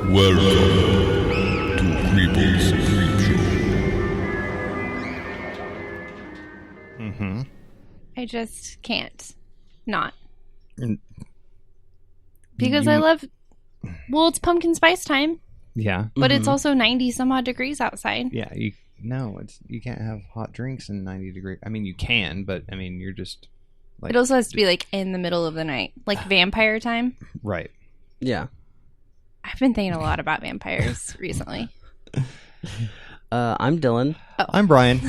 Welcome to Creepy's Creep Show. Mm-hmm. I just can't not. Because I love... Well, it's pumpkin spice time, Yeah. but it's also 90 some odd degrees outside. Yeah. You can't have hot drinks in 90 degrees. I mean, you can, but I mean, you're just like... It also has to be like in the middle of the night, like vampire time. Right. Yeah. I've been thinking a lot about vampires recently. I'm Dylan. I'm Brian.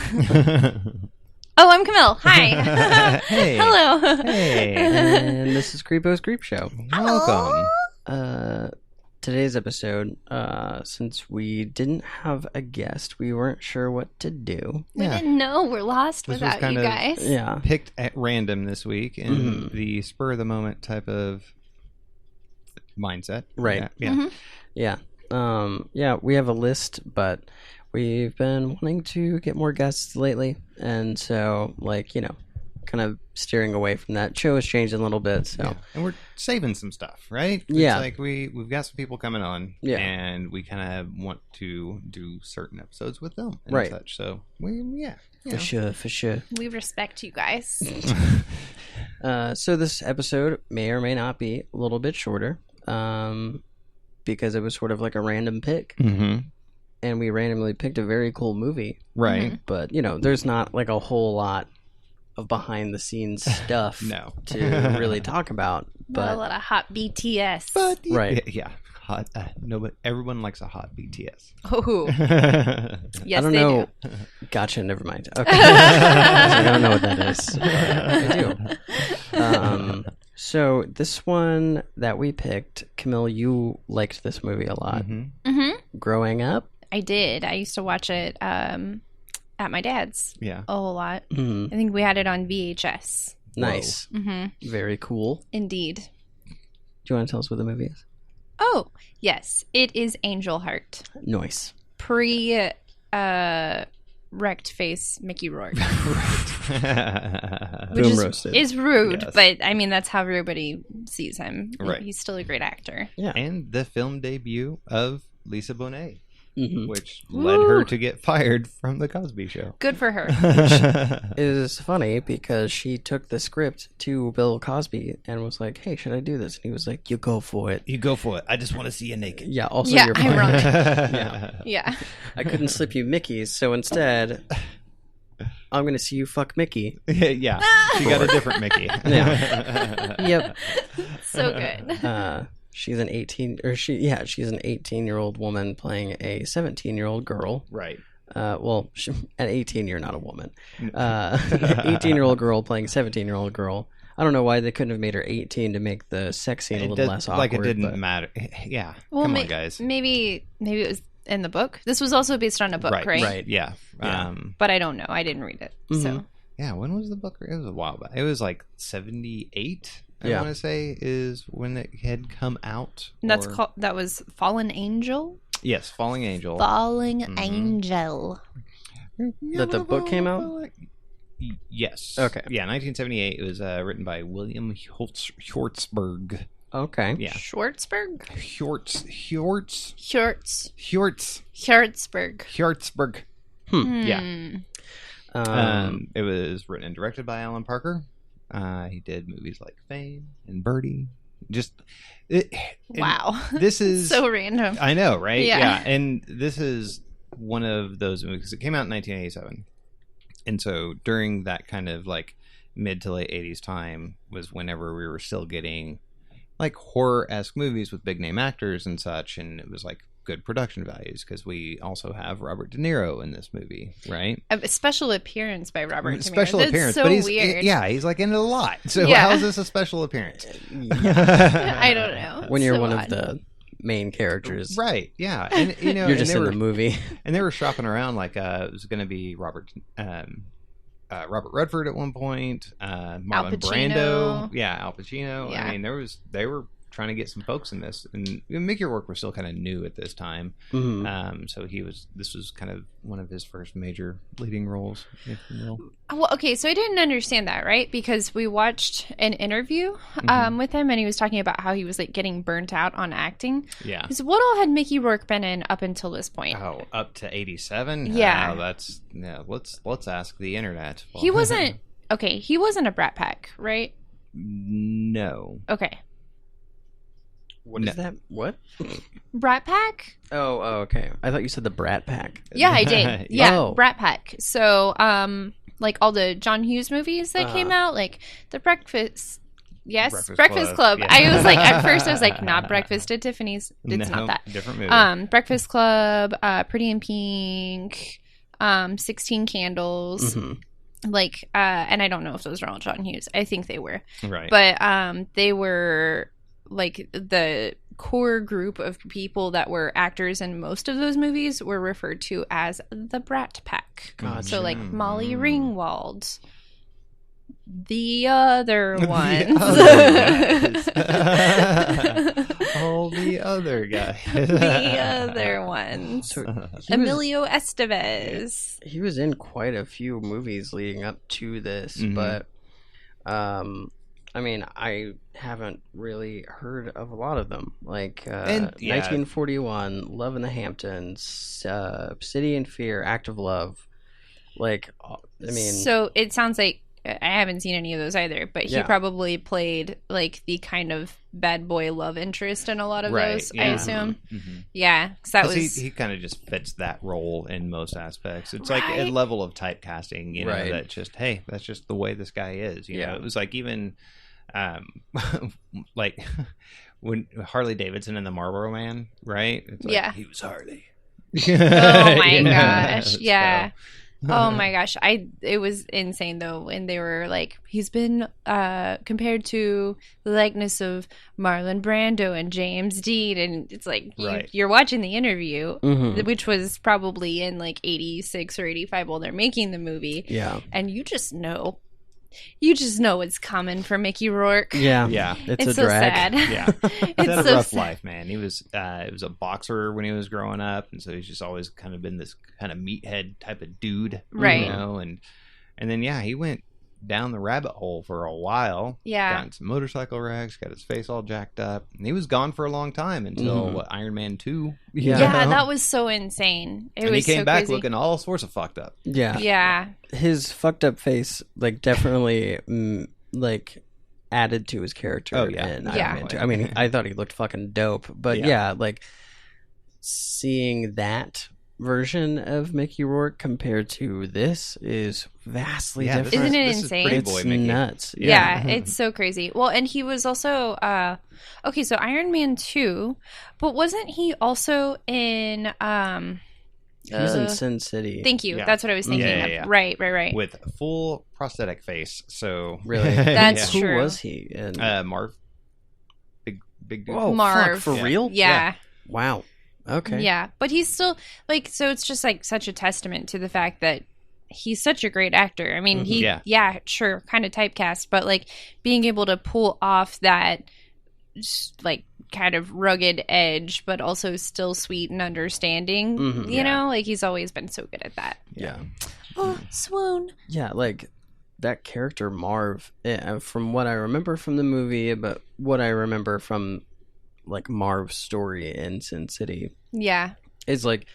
Oh, I'm Camille. Hi. Hey. Hello. Hey. And this is Creepo's Creep Show. Welcome. Today's episode, since we didn't have a guest, we weren't sure what to do. We didn't know. We're lost This was without kind you of- guys. Yeah. Picked at random this week in the spur of the moment type of mindset. Right. Yeah. Mhm. Yeah. Yeah, we have a list, but we've been wanting to get more guests lately. And so, kind of steering away from that. Show has changed a little bit, so. Yeah. And we're saving some stuff, right? Yeah. It's like we've got some people coming on. Yeah. And we kind of want to do certain episodes with them and Right. such. So, For sure. We respect you guys. So this episode may or may not be a little bit shorter, because it was sort of like a random pick, Mm-hmm. and we randomly picked a very cool movie. Right. But there's not like a whole lot of behind the scenes stuff No. to really talk about. Not a But lot of hot BTS. But Right. Yeah. Hot. No, but everyone likes a hot BTS. Oh, yes, I don't they know. do. Gotcha. Never mind. Okay. I don't know what that is. I do. So this one that we picked, Camille, you liked this movie a lot. Mm-hmm. Mm-hmm. Growing up. I did. I used to watch it at my dad's Yeah. a whole lot. Mhm. I think we had it on VHS. Nice. Mm-hmm. Very cool. Indeed. Do you want to tell us what the movie is? Oh, yes. It is Angel Heart. Nice. Wrecked face Mickey Rourke. Right. Which Boom is, roasted. is rude, Yes. but I mean, that's how everybody sees him. Right. He's still a great actor. Yeah. And the film debut of Lisa Bonet, Mhm. which led her to get fired from The Cosby Show. Good for her. It is funny because she took the script to Bill Cosby and was like, "Hey, should I do this?" And he was like, "You go for it." You go for it. I just want to see you naked. Yeah. Also, Yeah, you're I'm fine. wrong. Yeah. Yeah. I couldn't slip you Mickey's, so instead, I'm going to see you fuck Mickey. Yeah. She got a different Mickey. Yeah. Yep. So good. She's an 18-year-old woman playing a 17-year-old girl. Right. Well, at 18, you're not a woman. 18-year-old girl playing a 17-year-old girl. I don't know why they couldn't have made her 18 to make the sex scene a little less awkward. Like it didn't but- matter. Yeah. Well, Come on, guys. Maybe it was in the book. This was also based on a book, right? Right. Yeah. Yeah. But I don't know. I didn't read it. So Yeah, when was the book? It was a while back. It was like 78, I Yeah. want to say, is when it had come out. and that's or- called. That was Fallen Angel. Yes, Falling Angel. Falling Angel. That the book came out? Yes. Okay. Yeah, 1978. It was written by William Hjortsberg. Okay. Yeah. Schwartzberg. Schwartzberg. Hjortsberg. Yeah. It was written and directed by Alan Parker. He did movies like Fame and Birdie. Wow. This is so random. I know, right? Yeah. And this is one of those movies. It came out in 1987. And so during that kind of like mid to late 80s time was whenever we were still getting like horror-esque movies with big name actors and such. And it was like good production values because we also have Robert De Niro in this movie, right? A special appearance by Robert DeNiro. Special That's appearance, so but he's weird. yeah, he's like in it a lot. So Yeah. how is this a special appearance? I don't know. When you're So one odd. of the main characters, Right? Yeah, and you know, you're and just they in were, the movie. and they were shopping around like it was going to be Robert Redford at one point, Marlon Pacino. Brando, yeah, Al Pacino. Yeah. I mean, they were trying to get some folks in this, and Mickey Rourke was still kind of new at this time. So this was kind of one of his first major leading roles, if you will. Well, okay, so I didn't understand that, right? Because we watched an interview with him, and he was talking about how he was like getting burnt out on acting. Yeah. Because what all had Mickey Rourke been in up until this point? Oh, up to 87? Yeah. Let's ask the internet. He wasn't okay. He wasn't a Brat Pack, right? No. Okay. What is that? What? Brat Pack? Oh, okay. I thought you said the Brat Pack. Yeah, I did. Yeah, Oh. Brat Pack. So, like all the John Hughes movies that came out, like The Breakfast. Yes, Breakfast Club. Yeah. I was like, at first, I was like, not Breakfast at Tiffany's. It's not that. Different movie. Breakfast Club, Pretty in Pink, 16 Candles. Like, and I don't know if those are all John Hughes. I think they were. Right. But they were like the core group of people that were actors in most of those movies were referred to as the Brat Pack. Gotcha. So like Molly Ringwald, the other ones, all the other guys, the other ones, So Emilio Estevez. he was in quite a few movies leading up to this, but I mean, I haven't really heard of a lot of them. Like 1941, Love in the Hamptons, City and Fear, Act of Love. Like, I mean, So it sounds like I haven't seen any of those either, but he Yeah. probably played like the kind of bad boy love interest in a lot of Right, those, I yeah. assume. Yeah, because that 'Cause was he kind of just fits that role in most aspects. It's like a Right. level of typecasting, you know, Right. that just, hey, that's just the way this guy is. You know, it was like even like when Harley Davidson and the Marlboro Man, right? It's like, Yeah. he was Harley. oh my You know, gosh, so- yeah. Oh my gosh, it was insane though when they were like, he's been compared to the likeness of Marlon Brando and James Dean, and it's like Right. you're watching the interview, Mhm. which was probably in like 86 or 85 while they're making the movie, yeah, and you just know it's coming for Mickey Rourke. yeah, Yeah. It's a so drag. sad. Yeah. He had a It's so rough sad. life, man. He was a boxer when he was growing up, and so he's just always kind of been this kind of meathead type of dude, Right. You know, and then he went down the rabbit hole for a while. Yeah. Got in some motorcycle wrecks, got his face all jacked up, and he was gone for a long time until Iron Man 2. you Yeah. Yeah, know? that was so insane. It and was he came so back crazy. looking all sorts of fucked up. Yeah, Yeah. his fucked up face, like, definitely, like, added to his character. Oh, yeah. in Yeah. Iron Man 2. I mean, I thought he looked fucking dope, but Yeah. yeah, like, seeing that version of Mickey Rourke compared to this is vastly Yeah, different. Isn't it this is insane? Pretty It's boy Mickey. nuts. Yeah, it's so crazy. Well, and he was also okay, so Iron Man 2, but wasn't he also in He was in Sin City. Thank you. Yeah. That's what I was thinking Yeah, of. yeah. Right. With a full prosthetic face. So Really? That's Who true. was he? And Marv, big dude. whoa, Marv. fuck, for Yeah. real? Yeah. Wow. Okay. Yeah, but he's still like, so it's just like such a testament to the fact that he's such a great actor. I mean, he Yeah. sure, kind of typecast, but like being able to pull off that like kind of rugged edge, but also still sweet and understanding. Mhm. You know, like he's always been so good at that. Yeah. Oh, swoon. Yeah, like that character Marv, from what I remember from the movie, but what I remember from like Marv's story in Sin City Yeah. is like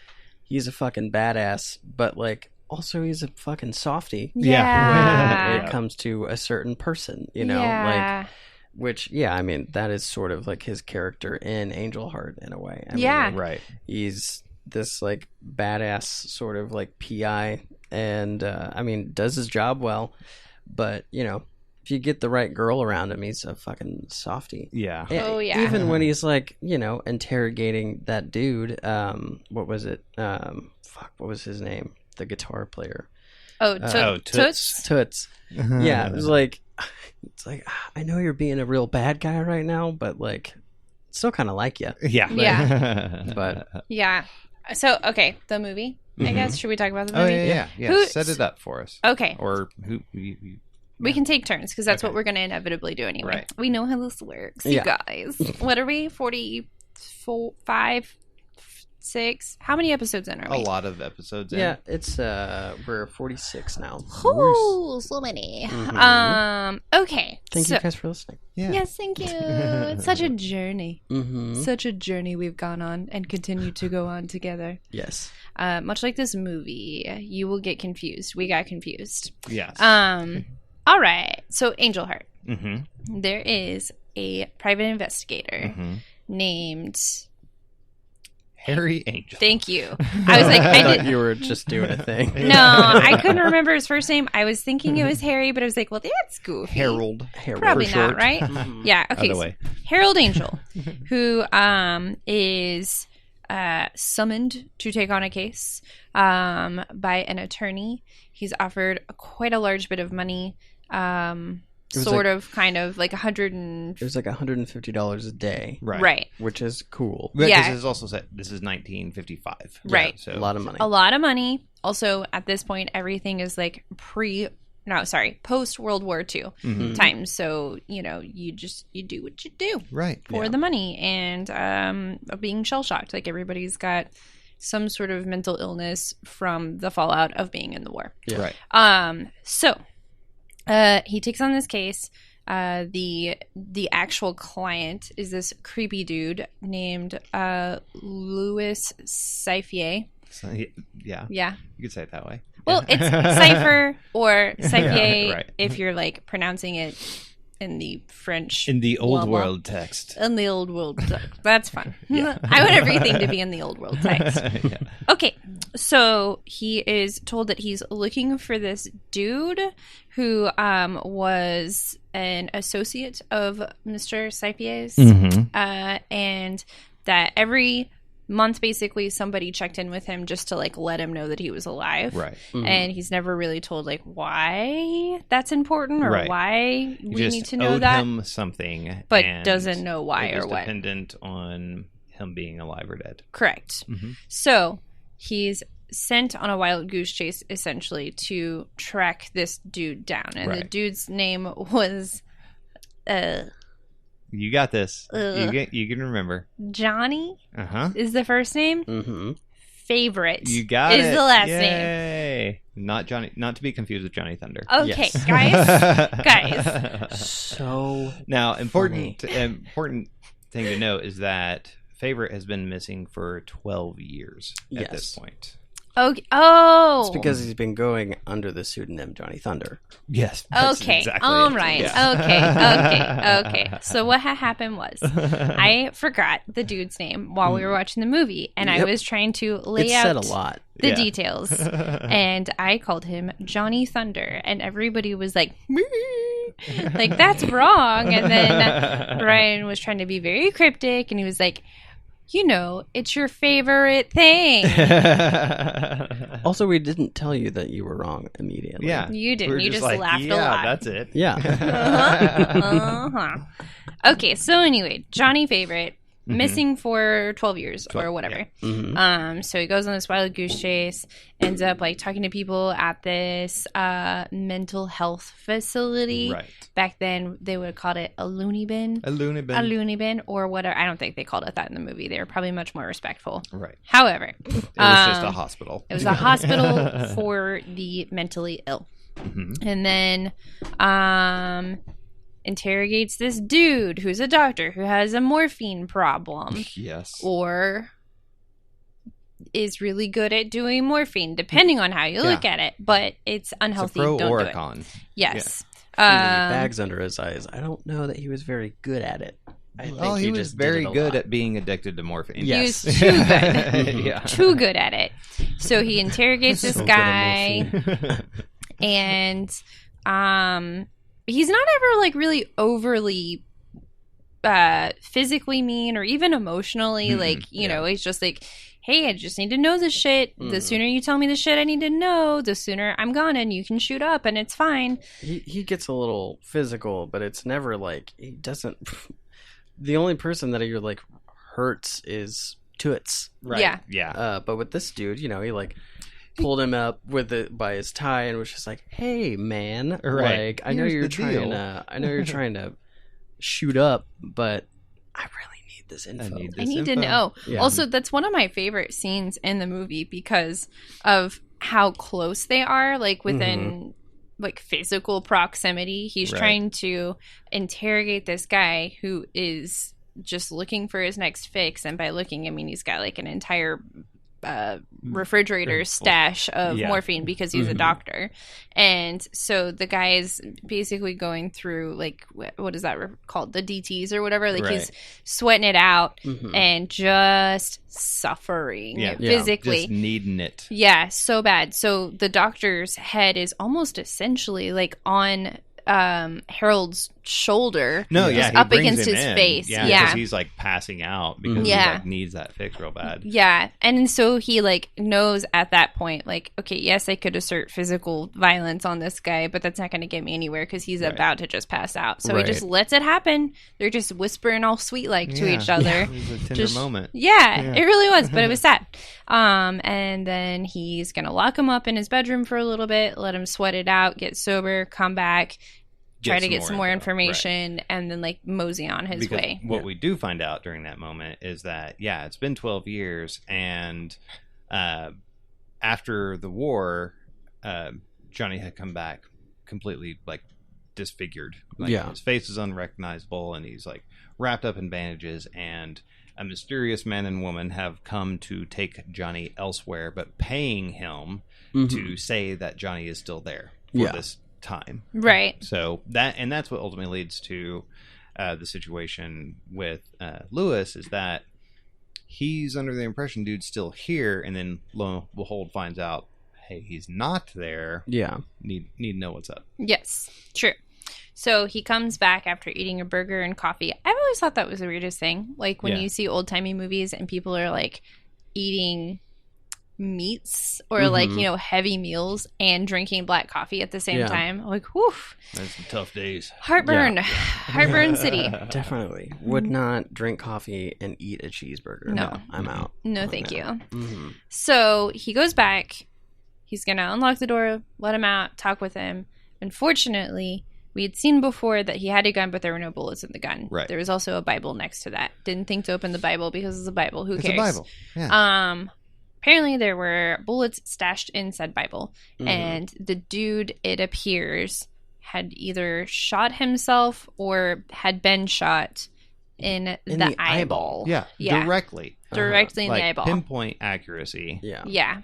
he's a fucking badass, but like also he's a fucking softie Yeah. when it comes to a certain person, you know, like Yeah. which I mean that is sort of like his character in Angel Heart in a way. I mean, Yeah. like, Right. he's this like badass sort of like PI, and I mean does his job well, but you know if you get the right girl around him, he's a fucking softie. Yeah. Oh, yeah. Even when he's like, you know, interrogating that dude, what was it? What was his name? The guitar player. Oh, Toots. Toots. Yeah, it was like, it's like, I know you're being a real bad guy right now, but like, still kind of like you. Yeah. Yeah. But Yeah. So, okay, the movie, I guess. Should we talk about the Oh movie? yeah. Who- Set it up for us. Okay. Or who? We can take turns because that's Okay. what we're going to inevitably do anyway. Right. We know how this works, Yeah. you guys. What are we? 44, 5, 6? How many episodes in are A we? lot of episodes. Yeah, it's we're 46 now. Ooh, so many. Mhm. Okay. Thank so, you guys for listening. Yeah. Yes, thank you. It's such a journey. Mm-hmm. Such a journey we've gone on and continue to go on together. Yes. Much like this movie, you will get confused. We got confused. Yes. All right. So, Angel Heart. Mm-hmm. There is a private investigator Mm-hmm. named. Harry Angel. Thank you. I was like, I thought did. you were just doing a thing. No, I couldn't remember his first name. I was thinking it was Harry, but I was like, well, that's goofy. Harold. Probably for not, short. right? Mhm. Yeah. Okay. Other so way. Harold Angel, who is summoned to take on a case by an attorney. He's offered quite a large bit of money. It was Sort like- of, kind of like It was like $150 a day, Right. which is cool. Because Yeah. it's also set. This is 1955. Right. So A lot of money. a lot of money. Also, at this point, everything is like post World War II Mhm. times. So, you do what you do Right. for Yeah. the money and being shell shocked. Like everybody's got some sort of mental illness from the fallout of being in the war. Yeah. Right. So he takes on this case. The actual client is this creepy dude named Louis Cyphier. So, yeah. Yeah. You could say it that way. Well, it's Cypher or Cyphier Yeah, right. if you're like pronouncing it in the French. In the old Blah, blah. world text. In the old world text. That's fun. Yeah. I want everything to be in the old world text. Yeah. Okay, so he is told that he's looking for this dude who was an associate of Mr. Cypier's, Mm-hmm. and that every month basically somebody checked in with him just to like let him know that he was alive. Right. Mhm. And he's never really told like why that's important or Right. why You we just need to know owed that, him something, but and doesn't know why it or was what. dependent on him being alive or dead. Correct. Mhm. So he's sent on a wild goose chase essentially to track this dude down, and the Right. dude's name was You got this. Ugh. You can remember. Johnny Uh huh. is the first name. Mhm. Favorite You got is it. the last name. Yay. Not Johnny. Not to be confused with Johnny Thunder. Okay, Yes. guys. So Now, important thing to note is that Favorite has been missing for 12 years at this Yes. point. Okay. Oh. it's because he's been going under the pseudonym Johnny Thunder. Yes. Okay. All right. Okay. So what had happened was I forgot the dude's name while we were watching the movie, and I Yep. was trying to lay It's out said a lot. the Yeah. details, and I called him Johnny Thunder, and everybody was like, like that's wrong. And then Brian was trying to be very cryptic, and he was like, it's your favorite thing. Also, we didn't tell you that you were wrong immediately. Yeah. You didn't. We're You just like, laughed a yeah, lot. that's it. Yeah. Uh-huh. Okay, so anyway, Johnny Favorite missing for 12 years or 12, whatever. Mhm. So he goes on this wild goose chase, ends up like talking to people at this mental health facility. Right. Back then they would have called it a loony bin. A loony bin. A loony bin or whatever. I don't think they called it that in the movie. They were probably much more respectful. Right. However, It was just a hospital. it was a hospital for the mentally ill. Mhm. And then interrogates this dude who's a doctor who has a morphine problem Yes. or is really good at doing morphine, depending on how you look at it. But it's It's a unhealthy. pro Don't or do a it. con. Yes. Bags under his eyes. I don't know that he was very good at it. I think Well, he was just did very it a good lot. at being addicted to morphine. He was Yes. too good. Yeah. Too good at it. So he interrogates this So good at guy, morphine. and he's not ever like really overly physically mean or even emotionally. Like, he's just like, hey, I just need to know this shit. The Mhm. sooner you tell me the shit I need to know, the sooner I'm gone and you can shoot up and it's fine. He gets a little physical, but it's never like he doesn't. The only person that you're like hurts is Toots. Right. Yeah. Yeah. But with this dude, he like pulled him up with it by his tie and was just like, "Hey, man, Right. like I know Here's you're the trying deal." to, I know you're trying to shoot up, but I really need this info." I need to know. Yeah. Also, that's one of my favorite scenes in the movie because of how close they are, like within like physical proximity. He's Right. trying to interrogate this guy who is just looking for his next fix, and by looking, I mean he's got like an entire refrigerator stash of Yeah. morphine because he's a doctor. And so the guy is basically going through like what is that called, the DTs or whatever, like he's Right. sweating it out Mhm. and just suffering Yeah. physically. Just needing it. Yeah, so bad. So the doctor's head is almost essentially like on Harold's shoulder. No, just yeah, he up brings against him his in. face. Yeah, Yeah. because he's like passing out because he Yeah. like needs that fix real bad. Yeah, and so he like knows at that point, like, okay, yes, I could assert physical violence on this guy, but that's not going to get me anywhere because he's Right. about to just pass out. So Right. he just lets it happen. They're just whispering all sweet like to Yeah. each other. It was a tender Just- moment. Yeah, Yeah. it really was, but it was sad. And then he's gonna lock him up in his bedroom for a little bit, let him sweat it out, get sober, come back, try to get some more info. Right. information, and then like mosey on his Because way. what we do find out during that moment is that it's been 12 years, and after the war, Johnny had come back completely like disfigured. Like, Yeah. his face is unrecognizable, and he's like wrapped up in bandages. And a mysterious man and woman have come to take Johnny elsewhere, but paying him Mhm. to say that Johnny is still there for Yeah. this time. Right. So that's what ultimately leads to the situation with Lewis, is that he's under the impression dude's still here, and then lo and behold finds out, hey, he's not there. Yeah. Need to know what's up. Yes, true. So he comes back after eating a burger and coffee. I've always thought that was the weirdest thing. Like when Yeah. you see old timey movies and people are like eating meats or like, you know, heavy meals and drinking black coffee at the same Yeah. time. Like, whew, That's some tough days. heartburn, heartburn city. Definitely would not drink coffee and eat a cheeseburger. No. I'm out. No, thank you. Mm-hmm. So he goes back. He's going to unlock the door, let him out, talk with him. Unfortunately, we had seen before that he had a gun, but there were no bullets in the gun. Right. There was also a Bible next to that. Didn't think to open the Bible because it's a Bible. Who It's cares? a Bible. Yeah. Apparently there were bullets stashed in said Bible. Mhm. And the dude, it appears, had either shot himself or had been shot in the eyeball. Yeah. Yeah. Directly. Directly in Like the eyeball. pinpoint accuracy. Yeah. Yeah.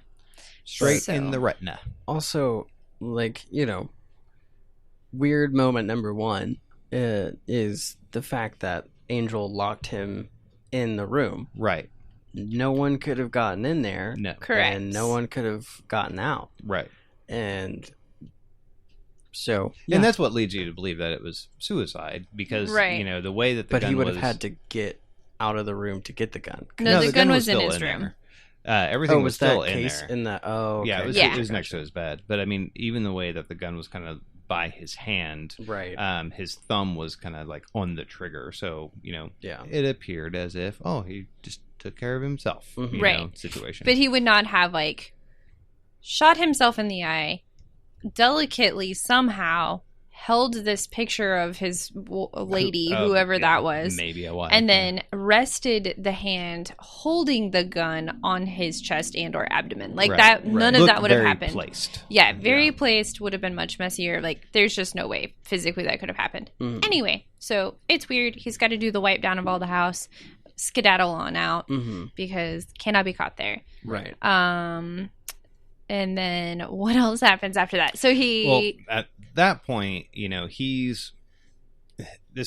Straight So- in the retina. Also, like, you know, weird moment number one is the fact that Angel locked him in the room. Right. No one could have gotten in there. No. Correct. And no one could have gotten out. Right. And so, And that's what leads you to believe that it was suicide, because Right. you know the way that the but gun he would was, have had to get out of the room to get the gun. No, the gun was in still his room. there. Everything Oh, was was still that in case there. in the? Oh, okay. Yeah, it was, Yeah. it was next to his bed. But I mean, even the way that the gun was kind of by his hand, Right. his thumb was kind of like on the trigger. So you know, Yeah. it appeared as if he just took care of himself. Mhm. You Right. know, situation. But he would not have like shot himself in the eye, delicately somehow held this picture of his lady, whoever that was, maybe a wife, and then rested the hand holding the gun on his chest and or abdomen. Like Right, that, right. none of Looked that would have very happened. Placed. Yeah, very placed, would have been much messier. Like there's just no way physically that could have happened. Mhm. Anyway, so it's weird. He's got to do the wipe down of all the house, skedaddle on out Mm-hmm. because cannot be caught there. Right. And then what else happens after that? So he Well, at that point, you know, this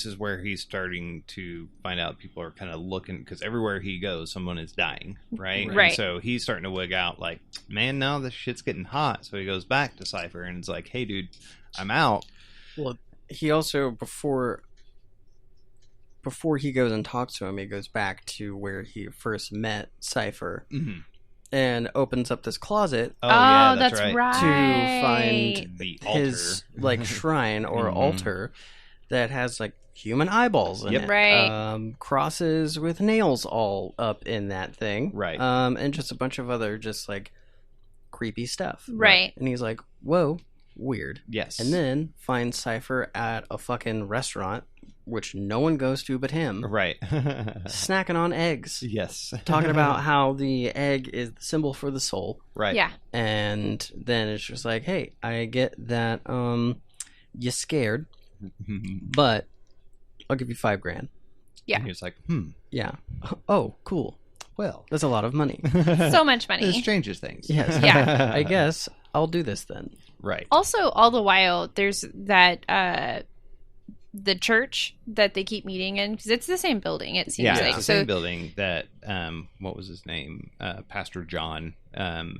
is where he's starting to find out people are kind of looking, because everywhere he goes, someone is dying, right? Right. And so he's starting to wig out like, man, now this shit's getting hot. So he goes back to Cypher and it's like, hey, dude, I'm out. Well, he also before he goes and talks to him, he goes back to where he first met Cypher Mm-hmm. and opens up this closet Oh, yeah, that's right. right. to find The altar. his like shrine or Mhm. altar that has like human eyeballs in Yep. it. Right. Crosses with nails all up in that thing. Right. And just a bunch of other just like creepy stuff. Right. And he's like, whoa, weird. Yes. And then finds Cypher at a fucking restaurant, which no one goes to but him, Right. snacking on eggs. Yes. Talking about how the egg is the symbol for the soul. Right. Yeah. And then it's just like, hey, I get that you're scared, but I'll give you $5,000. Yeah. And he was like, Yeah. Oh, cool. well. That's a lot of money. So much money. This changes things. Yes. Yeah. I guess I'll do this then. Right. Also, all the while, there's that the church that they keep meeting in, because it's the same building. It seems Yeah, like it's the same building that what was his name? Pastor John,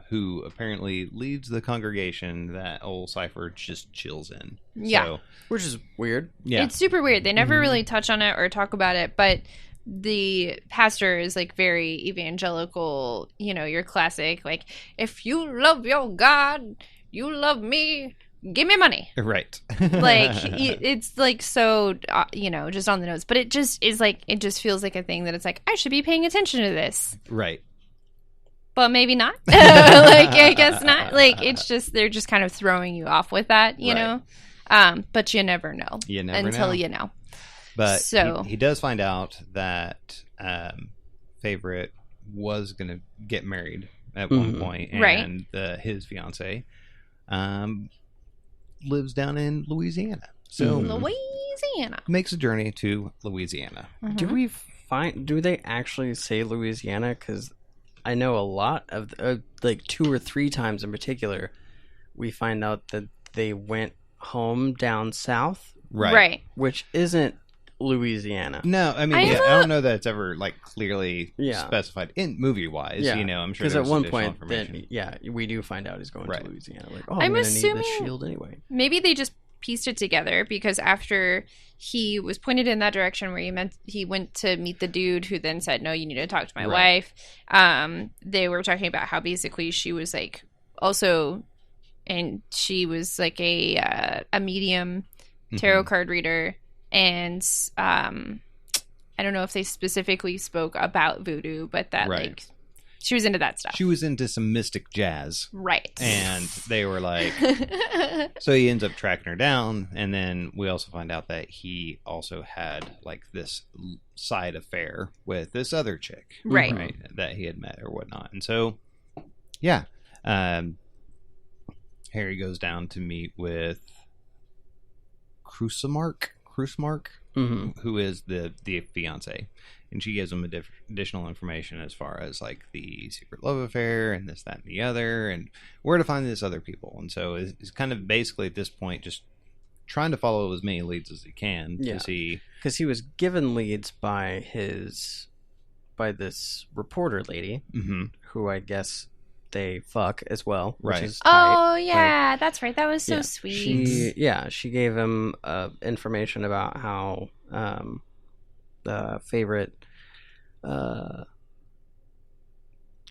who apparently leads the congregation that old Cypher just chills in. Yeah. So, Which is weird. yeah. It's super weird. They never really touch on it or talk about it, but the pastor is like very evangelical, your classic, like, if you love your God, you love me, give me money. Right. Like, it's like so, just on the nose, but it just is like, it just feels like a thing that it's like, I should be paying attention to this. Right. But maybe not. Like, I guess not. Like, it's just, they're just kind of throwing you off with that, you know? But you never know. You never until know. you know. But So- he does find out that Favorite was going to get married at one point, Right. and his fiance lives down in Louisiana. So Louisiana. makes a journey to Louisiana. Do they actually say Louisiana? Because I know a lot of, like 2 or 3 times in particular, we find out that they went home down south, Right. which isn't Louisiana. No, I mean, I I have don't know that it's ever like clearly Yeah. specified in movie wise. Yeah. I'm sure Because at there's one additional point, information. we do find out he's going Right. to Louisiana. Like, oh, I'm I'm going to need assuming- this shield anyway. Maybe they just pieced it together, because after he was pointed in that direction where he went to meet the dude who then said, no, you need to talk to my Right. wife. They were talking about how basically she was like also, and she was like a medium tarot card reader, and I don't know if they specifically spoke about voodoo, but that Right. like she was into that stuff. She was into some mystic jazz. Right. And they were like, so he ends up tracking her down. And then we also find out that he also had like this side affair with this other chick. Right. That he had met or whatnot. And so, yeah. Harry goes down to meet with Crucemark, who is the fiance. And she gives him additional information as far as like the secret love affair and this, that, and the other, and where to find this other people. And so it's kind of basically at this point just trying to follow as many leads as he can to see. Because he was given leads by this reporter lady, who I guess they fuck as well, which Right. is tight. Oh yeah, that's right. That was so sweet. She gave him information about how the favorite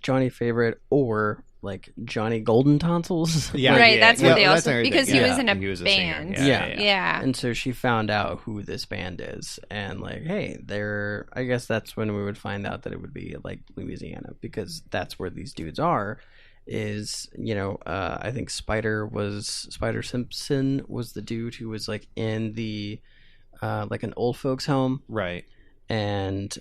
Johnny Favorite, or like Johnny Golden Tonsils. Right, that's what they that's also, everything. because he was in a He was a singer. band. Yeah. And so she found out who this band is, and like, hey, I guess that's when we would find out that it would be like Louisiana, because that's where these dudes are. Is I think Spider Simpson was the dude who was like in the like an old folks home, Right. and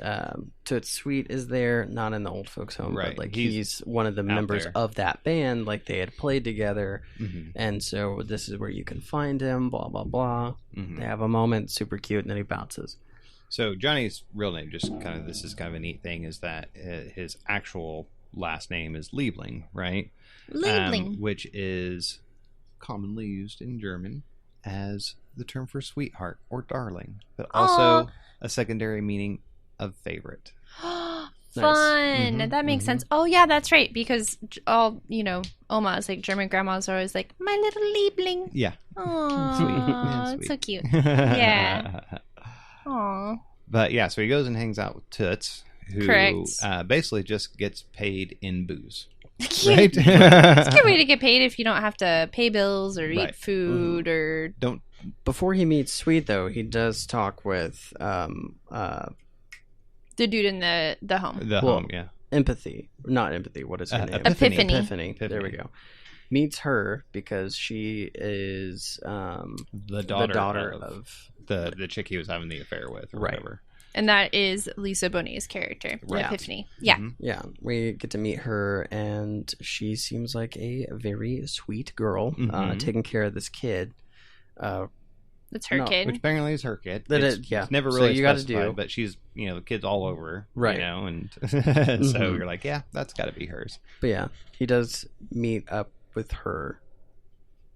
Toot Sweet is there, not in the old folks home, Right. but like he's one of the members there. of that band. Like they had played together, Mm-hmm. and so this is where you can find him. Blah blah blah. Mm-hmm. They have a moment, super cute, and then he bounces. So Johnny's real name, this is kind of a neat thing, is that his actual last name is Liebling, right? Liebling. Which is commonly used in German as the term for sweetheart or darling, but also a secondary meaning of favorite. Fun. Mhm, That makes sense. Oh yeah, that's right. Because all omas, like German grandmas, are always like, my little Liebling. Yeah. Aww, Yeah, it's sweet. so cute. Yeah. Aww. But yeah, so he goes and hangs out with Toots, who Correct. Basically just gets paid in booze. Cute. Right? It's a good way to get paid if you don't have to pay bills or Right. eat food or. Don't. Before he meets Sweet, though, he does talk with The dude in the home. The Well, home, yeah. Empathy. Not Empathy. What is her name? Epiphany. Epiphany. There we go. Meets her because she is the daughter of the chick he was having the affair with, or whatever. And that is Lisa Bonet's character, Epiphany. Yeah. Yeah, we get to meet her, and she seems like a very sweet girl, taking care of this kid. That's her kid. Which apparently is her kid. It's never really you got specified, to do. but she's, the kid's all over, right? And so you're like, yeah, that's got to be hers. But yeah, he does meet up with her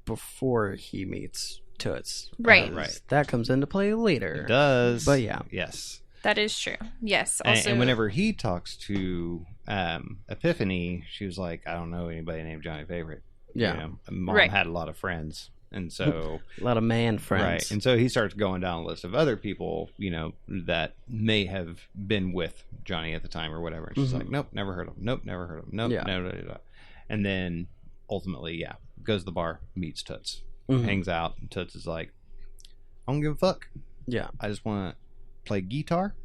before he meets Toots. Right. That comes into play later. It does. But yeah. Yes. That is true. Yes. Also, and whenever he talks to Epiphany, she was like, I don't know anybody named Johnny Favorite. Yeah. Mom had a lot of friends. And so a lot of man friends. Right. And so he starts going down a list of other people, that may have been with Johnny at the time or whatever. And she's like, nope, never heard of him. Nope, never heard of him. Nope, no. And then ultimately, goes to the bar, meets Toots, hangs out. And Toots is like, I don't give a fuck. Yeah. I just want to play guitar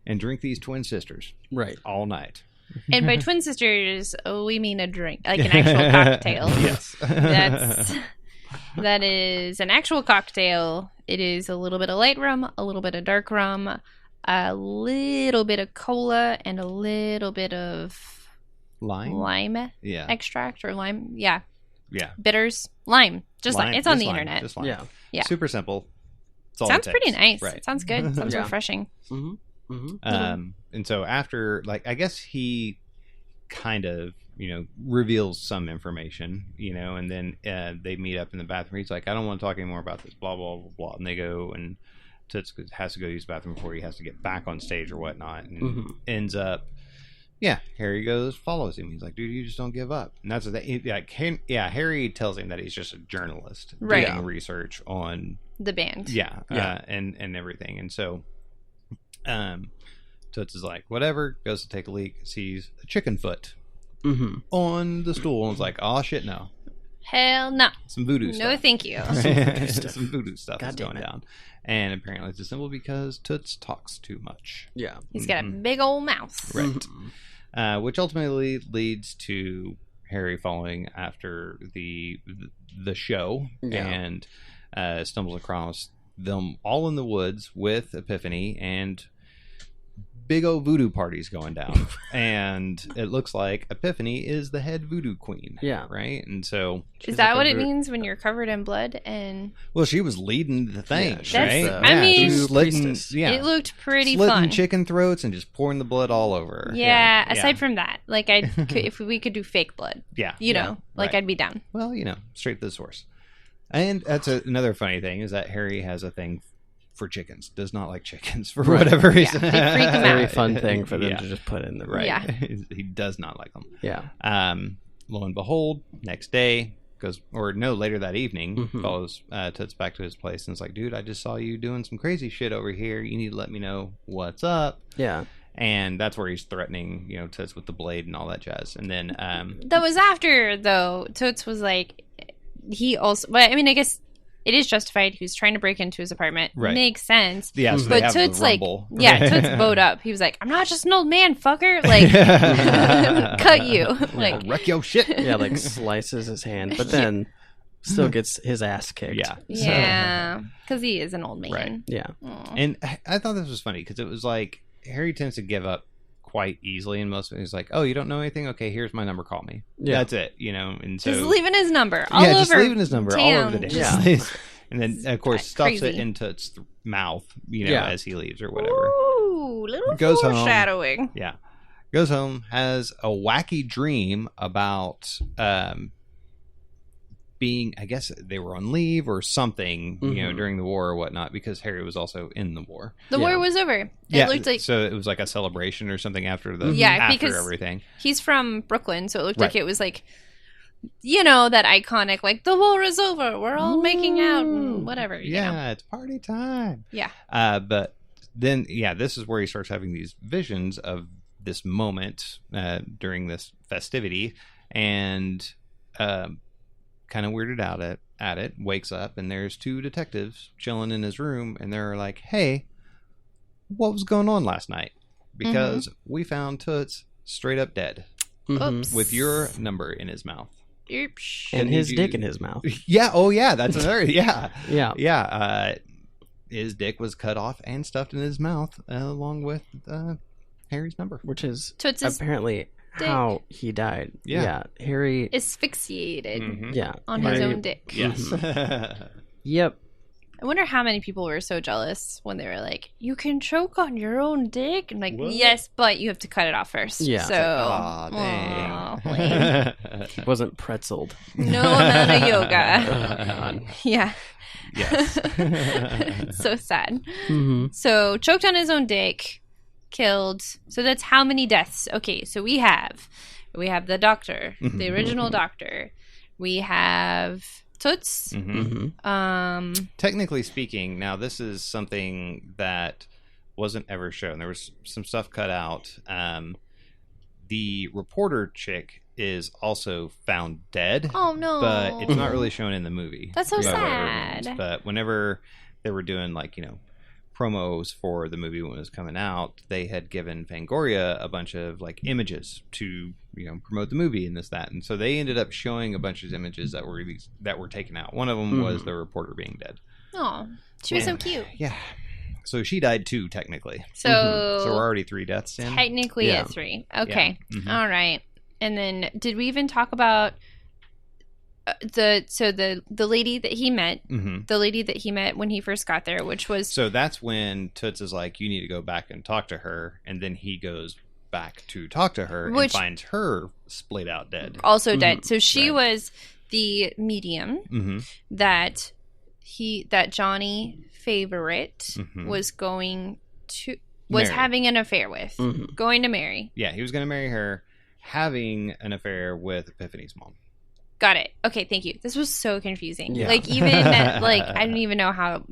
and drink these Twin Sisters. Right. All night. And by Twin Sisters, we mean a drink, like an actual cocktail. Yes. That is an actual cocktail. It is a little bit of light rum, a little bit of dark rum, a little bit of cola, and a little bit of lime extract or lime. Yeah. Bitters. Lime. Just lime. It's on the internet. Just lime. Yeah. Super simple. Sounds pretty nice. Right. It sounds good. Sounds refreshing. And so after, I guess he kind of, reveals some information, and then they meet up in the bathroom. He's like, I don't want to talk anymore about this, blah, blah, blah, blah. And they go, and Toots has to go use the bathroom before he has to get back on stage or whatnot. And ends up, Harry follows him. He's like, dude, you just don't give up. And that's what Harry tells him that he's just a journalist doing research on the band. And everything. And so Toots is like, whatever, goes to take a leak, sees a chicken foot on the stool, and was like, oh shit, no. Hell no. Some voodoo stuff. No, thank you. Some voodoo stuff is going down. And apparently it's as simple because Toots talks too much. Yeah. He's got a big old mouth. Right. Which ultimately leads to Harry following after the show and stumbles across them all in the woods with Epiphany, and big old voodoo parties going down. And it looks like Epiphany is the head voodoo queen. Yeah. Right? And so... Is that what it means when you're covered in blood? And well, she was leading the thing, right? I mean... It looked pretty slitting fun. Chicken throats and just pouring the blood all over. Yeah, aside from that. If we could do fake blood. Yeah. I'd be down. Well, straight to the source. And that's another funny thing, is that Harry has a thing for chickens. Does not like chickens for whatever reason. They freak him out. Very fun thing for them to just put in the right. He does not like them. Yeah. Lo and behold, next day later that evening, follows Toots back to his place and is like, dude, I just saw you doing some crazy shit over here. You need to let me know what's up. Yeah. And that's where he's threatening, Toots with the blade and all that jazz. And then that was after, though. Toots was like, he also, but I mean, I guess it is justified. He was trying to break into his apartment. Right. Makes sense. Yeah, so but Toots Toots bowed up. He was like, I'm not just an old man, fucker. Like, cut you. Like, wreck your shit. Yeah, slices his hand, but then still gets his ass kicked. Yeah. Yeah. Because he is an old man. Right. Yeah. Aww. And I thought this was funny because it was like Harry tends to give up quite easily in most of it. He's like, oh, you don't know anything? Okay, here's my number, call me. Yeah. That's it, and so just leaving his number all over just leaving his number all over the day. Yeah. And then of course stuffs it into its mouth, as he leaves or whatever. Ooh, little foreshadowing. Yeah. Goes home, has a wacky dream about being, I guess they were on leave or something, during the war or whatnot, because Harry was also in the war. The war was over. It looked like, so it was like a celebration or something after the because everything. He's from Brooklyn, so it looked like it was like, that iconic, like, the war is over, we're all making out and whatever. It's party time. Yeah. But then this is where he starts having these visions of this moment during this festivity, and kind of weirded out at it, wakes up, and there's two detectives chilling in his room, and they're like, hey, what was going on last night? Because we found Toots straight up dead Oops. with your number in his mouth. Oops. And his dick in his mouth. Yeah. Oh, yeah. That's another. Yeah. Yeah. Yeah. His dick was cut off and stuffed in his mouth, along with Harry's number, Which is Toots' apparently dick. how he died. Yeah. Harry. Asphyxiated Mhm. Yeah. on Harry, his own dick. Yes. Yep. I wonder how many people were so jealous when they were like, "You can choke on your own dick," and like, What? yes, but you have to cut it off first. Yeah. So, Aw, dang. aw, lame. He wasn't pretzeled. No amount of Oh, yoga. God. Yeah. Yes. It's so sad. Mm-hmm. So choked on his own dick, killed. So that's how many deaths? Okay, so we have the doctor, the original doctor. We have Toots. Mhm. Mm-hmm. Technically speaking, now this is something that wasn't ever shown. There was some stuff cut out. The reporter chick is also found dead. Oh no! But it's not really shown in the movie. That's so by what it means. sad. But whenever they were doing promos for the movie when it was coming out, they had given Fangoria a bunch of images to promote the movie and this that, and so they ended up showing a bunch of images that were taken out. One of them was the reporter being dead. Oh, she was so And- cute. Yeah. So she died too, technically. So, So we're already 3 deaths in. technically Yeah. at 3. Okay. Yeah. Mhm. All right. And then did we even talk about the lady that he met? Mhm. The lady that he met when he first got there, which was So that's when Toots is like, you need to go back and talk to her, and then he goes back to talk to her Which- and finds her splayed out dead. also dead. So she Right. was the medium Mm-hmm. that Johnny favorite Mhm. was Marry. having an affair with, Mhm. going to marry. Yeah, he was going to marry her, having an affair with Epiphany's mom. Got it. Okay, thank you. This was so confusing. Yeah. Even I don't even know how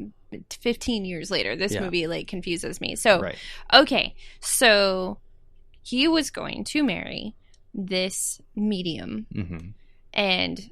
15 years later this Yeah. movie confuses me. So Right. okay, so he was going to marry this medium, Mm-hmm. and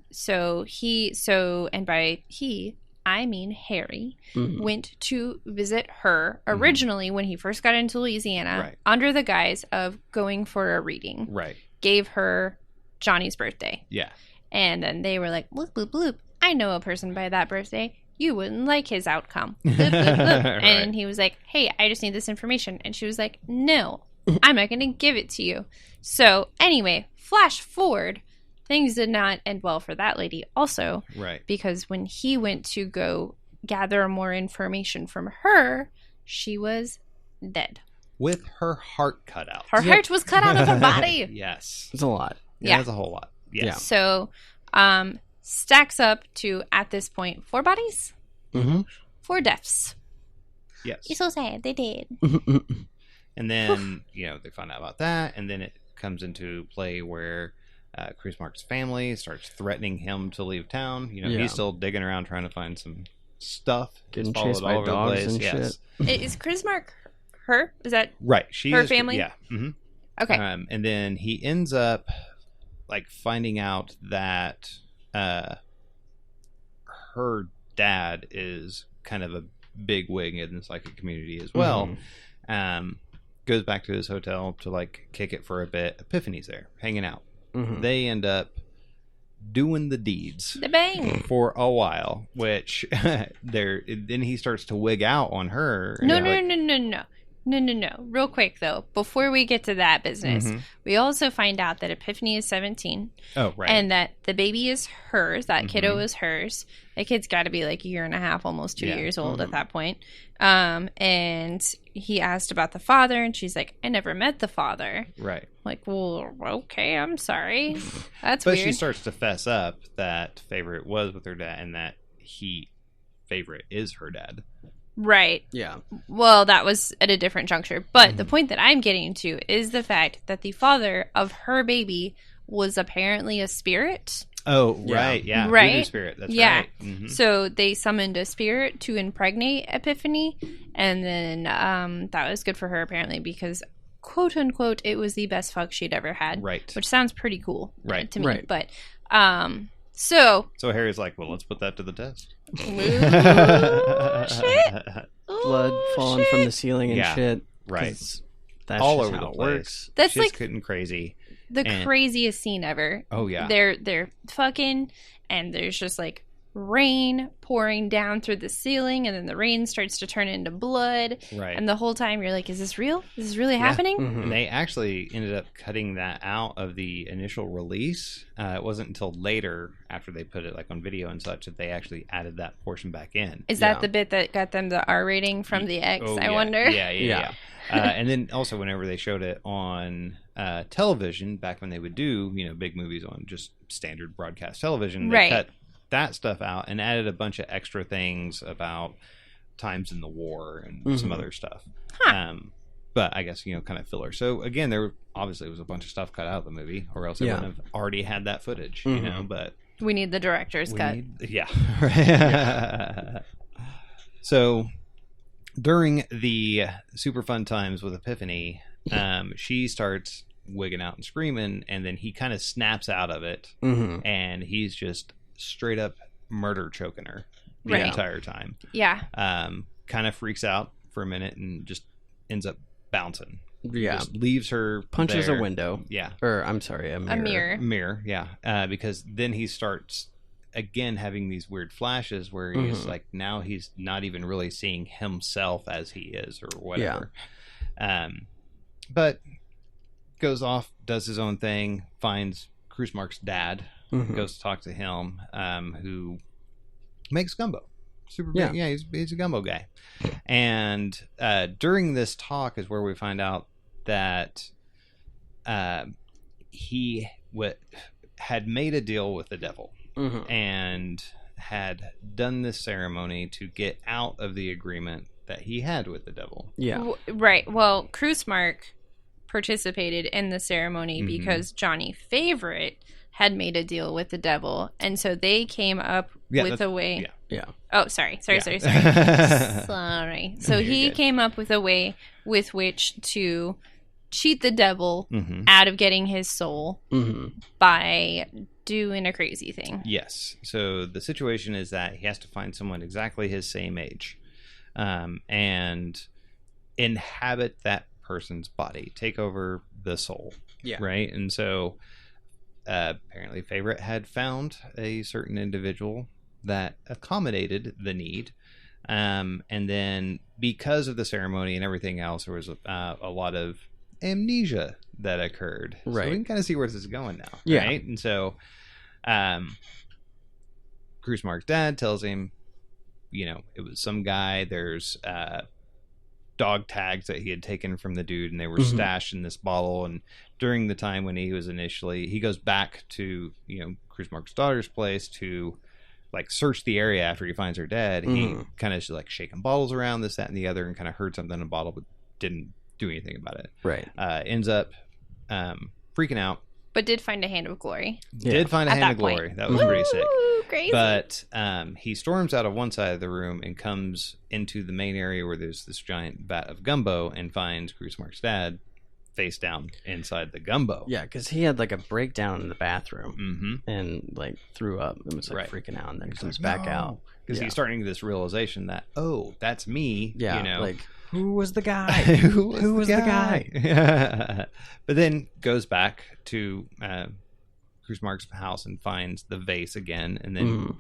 and by he I mean Harry Mhm. went to visit her originally when he first got into Louisiana Right. under the guise of going for a reading. Right. Gave her Johnny's birthday. Yeah. And then they were like, bloop, bloop, bloop. I know a person by that birthday. You wouldn't like his outcome. Bloop, bloop, bloop. Right. And he was like, hey, I just need this information. And she was like, no, I'm not going to give it to you. So anyway, flash forward. Things did not end well for that lady also, Right. because when he went to go gather more information from her, she was dead. With her heart cut out. Her heart was cut out of her body. Yes. It's a lot. Yeah. Yeah. That's a whole lot. Yes. Yeah. So, stacks up to, at this point, 4 bodies, Mm-hmm. 4 deaths. Yes. It's so sad. They did. And then, they find out about that, and then it comes into play where Kreismark's family starts threatening him to leave town. Yeah. He's still digging around trying to find some stuff. Getting He's followed chased by all over the dogs place. and Yes. Is Krismark her? Is that Right. She Her is, family? Yeah. Mm-hmm. okay? And then he ends up finding out that her dad is kind of a big wig in the psychic community as well. Goes back to his hotel to kick it for a bit. Epiphany's there hanging out. Mhm. They end up doing the deeds The bang. for a while, which then he starts to wig out on her. and No, they're no, like, no, no, no. No, no, no. Real quick, though, before we get to that business, Mhm. we also find out that Epiphany is 17 Oh, right. and that the baby is hers. That kiddo Mhm. is hers. That kid's got to be a year and a half, almost 2 Yeah. years old at Mhm. that point. And he asked about the father, and she's like, I never met the father. Right. Like, well, okay, I'm sorry. That's But weird. she starts to fess up that Favorite was with her dad and that Favorite is her dad. Right. Yeah. Well, that was at a different juncture. But the Mhm. point that I'm getting to is the fact that the father of her baby was apparently a spirit. Oh, Yeah. right. Yeah. Right? Voodoo spirit. That's Yeah. right. Mhm. So they summoned a spirit to impregnate Epiphany. And then that was good for her, apparently, because, quote unquote, it was the best fuck she'd ever had. Right. Which sounds pretty cool Right. to me. Right. But so. So Harry's like, well, let's put that to the test. Ooh, shit. Blood Ooh, falling shit. from the ceiling and Yeah. shit. Right. 'Cause That's all just over how the it place. works. That's Shit's like getting crazy. the And- craziest scene ever. Oh yeah. They're fucking, and there's just like rain pouring down through the ceiling, and then the rain starts to turn into blood. Right. And the whole time you're like, is this real? Is this really happening? Mhm. And they actually ended up cutting that out of the initial release. It wasn't until later, after they put it like on video and such, that they actually added that portion back in. Is that Yeah. the bit that got them the R rating from the X? Oh, I yeah. wonder. Yeah. And then also whenever they showed it on television, back when they would do, big movies on just standard broadcast television, they Right. cut that stuff out and added a bunch of extra things about times in the war and some other stuff. Huh. But I guess, kind of filler. So again, there obviously was a bunch of stuff cut out of the movie, or else they wouldn't have already had that footage, but We need the director's cut. yeah. So during the super fun times with Epiphany, she starts wigging out and screaming, and then he kind of snaps out of it, and he's just straight up murder choking her the Right. entire time. Yeah. Kind of freaks out for a minute and just ends up bouncing. Yeah. Just leaves her Punches there. a window. Yeah. Or, I'm sorry, a mirror. Mirror. Yeah. Because then he starts again having these weird flashes where he's like, now he's not even really seeing himself as he is or whatever. But goes off, does his own thing, finds Cruise-Mark's dad, goes to talk to him, who makes gumbo. Super big. Yeah, he's a gumbo guy. And during this talk is where we find out that he had made a deal with the devil and had done this ceremony to get out of the agreement that he had with the devil. Yeah. Right. Well, Cruise-Mark participated in the ceremony because Johnny Favorite had made a deal with the devil, and so they came up with a way. Yeah. Oh, sorry. Sorry. So he good. came up with a way with which to cheat the devil out of getting his soul by doing a crazy thing. Yes. So the situation is that he has to find someone exactly his same age, and inhabit that person's body, take over the soul. Yeah. Right. And so apparently Favorite had found a certain individual that accommodated the need. And then because of the ceremony and everything else, there was a lot of amnesia that occurred. Right. So we can kind of see where this is going now. Yeah. Right. And so Cruise-Mark's dad tells him, it was some guy, there's dog tags that he had taken from the dude, and they were stashed in this bottle. And during the time when he goes back to Cruise-Mark's daughter's place to like search the area after he finds her dead. He kind of like shaking bottles around, this, that, and the other, and kind of heard something in a bottle but didn't do anything about it. Right. Ends up freaking out. But did find a hand of glory. Did find a At hand that of point. glory. That was pretty sick. Ooh, crazy. But he storms out of one side of the room and comes into the main area where there's this giant vat of gumbo and finds Cruise-Mark's dad face down inside the gumbo. Yeah, because he had like a breakdown in the bathroom and like threw up and was like Right. freaking out, and then He's comes like, back "No," out. because he's starting this realization that, oh, that's me. Yeah, like who was the guy? who was the guy? But then goes back to Cruise-Mark's house and finds the vase again, and then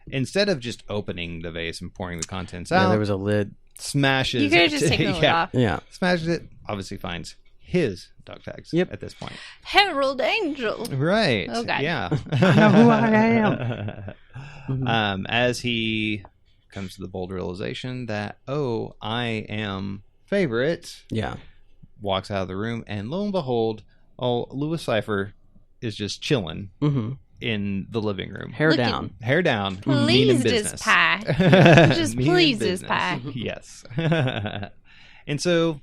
instead of just opening the vase and pouring the contents out, there was a lid. smashes You could have it. just taken the lid off. Yeah. Smashes it. Obviously finds his dog tags at this point. Herald Angel. Right. Oh, God. Yeah. I know who I am. As he comes to the bold realization that, oh, I am Favorite, Yeah. walks out of the room, and lo and behold, Louis Cypher is just chilling in the living room. Hair Look at- down. Hair down. Pleased meaning as business. pie. Just Meaning pleased as business. pie. Yes. And so,